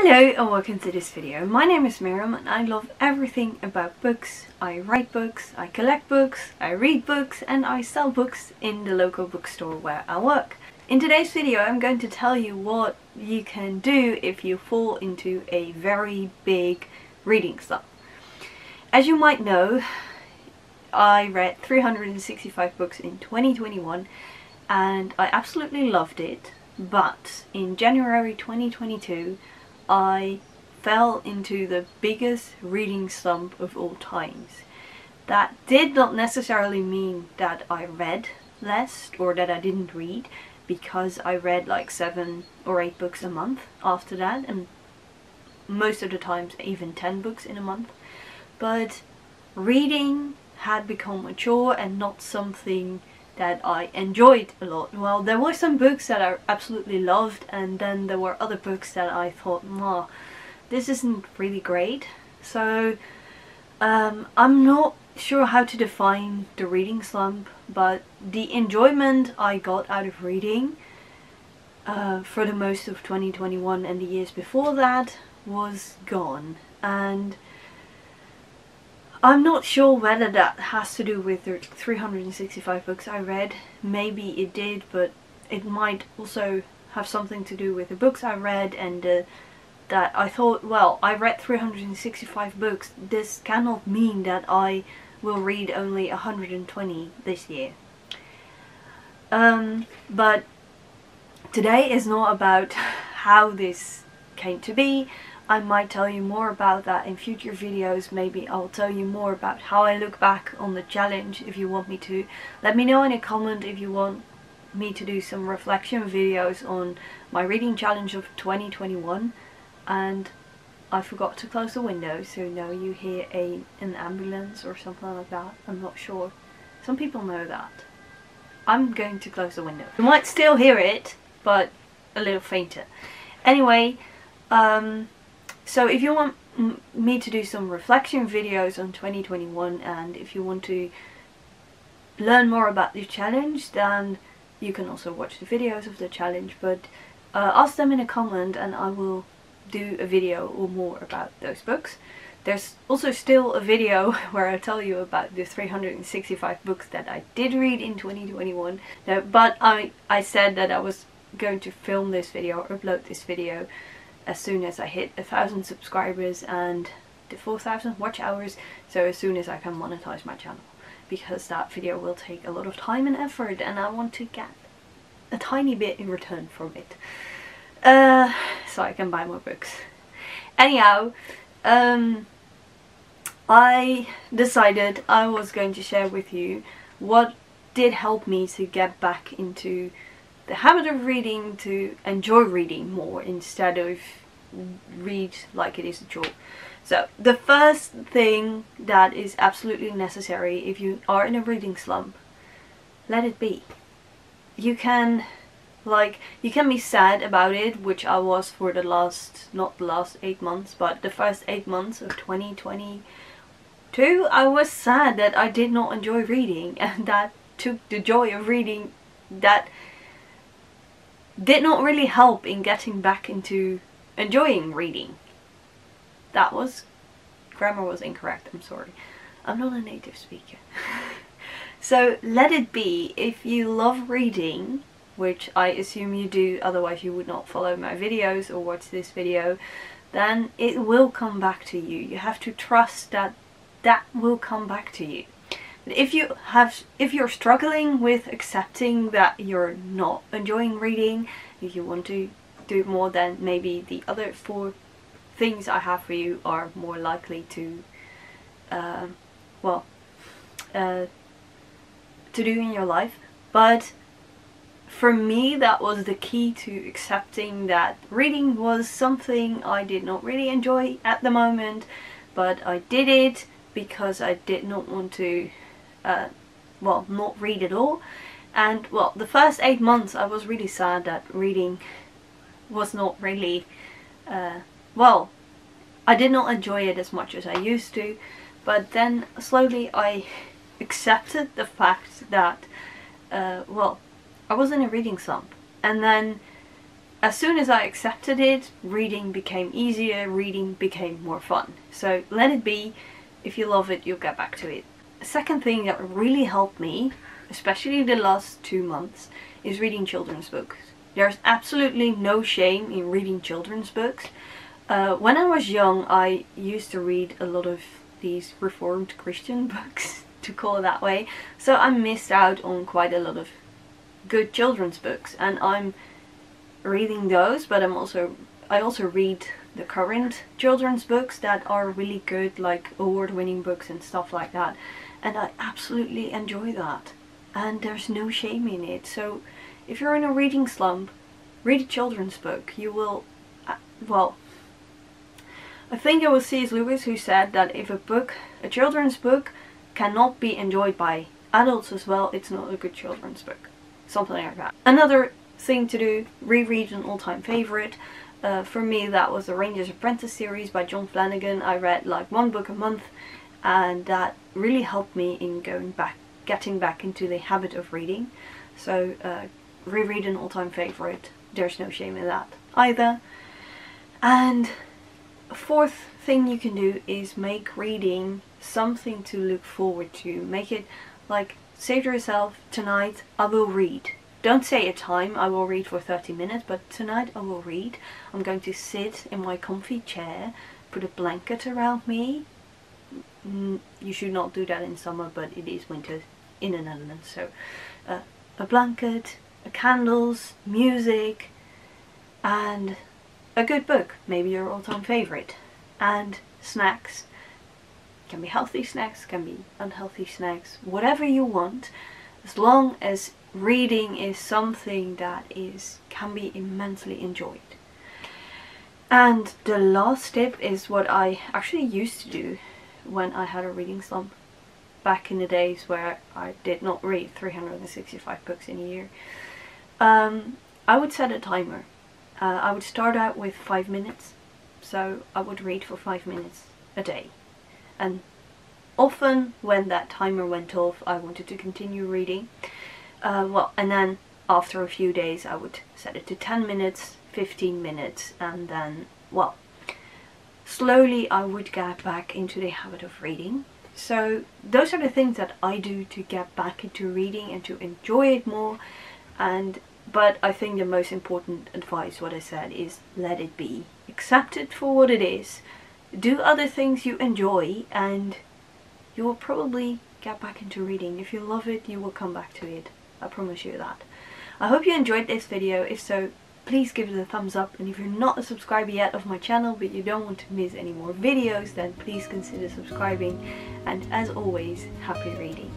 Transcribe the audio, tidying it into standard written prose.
Hello and welcome to this video. My name is Miriam and I love everything about books. I write books, I collect books, I read books and I sell books in the local bookstore where I work. In today's video I'm going to tell you what you can do if you fall into a very big reading slump. As you might know, I read 365 books in 2021 and I absolutely loved it, but in January 2022 I fell into the biggest reading slump of all times. That did not necessarily mean that I read less or that I didn't read, because I read like 7 or 8 books a month after that, and most of the times even 10 books in a month. But reading had become a chore and not something that I enjoyed a lot. Well, there were some books that I absolutely loved, and then there were other books that I thought, nah, this isn't really great. So I'm not sure how to define the reading slump, but the enjoyment I got out of reading for the most of 2021 and the years before that was gone. And I'm not sure whether that has to do with the 365 books I read. Maybe it did, but it might also have something to do with the books I read and that I thought, well, I read 365 books. This cannot mean that I will read only 120 this year. But today is not about how this came to be. I might tell you more about that in future videos. Maybe I'll tell you more about how I look back on the challenge if you want me to. Let me know in a comment if you want me to do some reflection videos on my reading challenge of 2021. And I forgot to close the window, so now you hear an ambulance or something like that. I'm not sure. Some people know that. I'm going to close the window. You might still hear it, but a little fainter. Anyway, so if you want me to do some reflection videos on 2021 and if you want to learn more about the challenge, then you can also watch the videos of the challenge, but ask them in a comment and I will do a video or more about those books. There's also still a video where I tell you about the 365 books that I did read in 2021. No, but I said that I was going to film this video or upload this video as soon as I hit 1,000 subscribers and the 4,000 watch hours, so as soon as I can monetize my channel, because that video will take a lot of time and effort and I want to get a tiny bit in return from it, so I can buy more books. Anyhow, I decided I was going to share with you what did help me to get back into the habit of reading, to enjoy reading more instead of read like it is a chore. So the first thing that is absolutely necessary if you are in a reading slump, let it be. You can be sad about it, which I was for the last, not the last 8 months, but the first 8 months of 2022. I was sad that I did not enjoy reading, and that took the joy of reading that did not really help in getting back into enjoying reading. That was, grammar was incorrect, I'm sorry. I'm not a native speaker. So let it be. If you love reading, which I assume you do, otherwise you would not follow my videos or watch this video, then it will come back to you. You have to trust that that will come back to you. If you're struggling with accepting that you're not enjoying reading, if you want to do more, then maybe the other 4 things I have for you are more likely to to do in your life. But for me, that was the key to accepting that reading was something I did not really enjoy at the moment, but I did it because I did not want to not read at all. And well, the first 8 months I was really sad that reading was not really, I did not enjoy it as much as I used to, but then slowly I accepted the fact that, I was in a reading slump, and then as soon as I accepted it, reading became easier, reading became more fun. So let it be. If you love it, you'll get back to it. The second thing that really helped me, especially the last 2 months, is reading children's books. There's absolutely no shame in reading children's books. When I was young, I used to read a lot of these Reformed Christian books, to call it that way. So I missed out on quite a lot of good children's books, and I'm reading those, but I also read the current children's books that are really good, like award-winning books and stuff like that, and I absolutely enjoy that, and there's no shame in it. So if you're in a reading slump, read a children's book. You will, well, I think it was C.S. Lewis who said that if a children's book cannot be enjoyed by adults as well, it's not a good children's book. Something like that. Another thing to do, reread an all-time favorite. For me, that was the Ranger's Apprentice series by John Flanagan. I read like 1 book a month, and that really helped me in getting back into the habit of reading. So reread an all-time favorite. There's no shame in that either. And a fourth thing you can do is make reading something to look forward to. Make it like, say to yourself, tonight I will read. Don't say a time, I will read for 30 minutes, but tonight I will read. I'm going to sit in my comfy chair, put a blanket around me. You should not do that in summer, but it is winter in the Netherlands. So a blanket, candles, music, and a good book, maybe your all-time favorite, and snacks. Can be healthy snacks, can be unhealthy snacks, whatever you want, as long as reading is something that can be immensely enjoyed. And the last tip is what I actually used to do when I had a reading slump, back in the days where I did not read 365 books in a year. I would set a timer. I would start out with 5 minutes, so I would read for 5 minutes a day. And often when that timer went off, I wanted to continue reading. And then after a few days I would set it to 10 minutes, 15 minutes, and then, well, slowly I would get back into the habit of reading. So those are the things that I do to get back into reading and to enjoy it more. But I think the most important advice, what I said, is let it be. Accept it for what it is. Do other things you enjoy, and you will probably get back into reading. If you love it, you will come back to it. I promise you that. I hope you enjoyed this video. If so, please give it a thumbs up. And if you're not a subscriber yet of my channel, but you don't want to miss any more videos, then please consider subscribing. And as always, happy reading.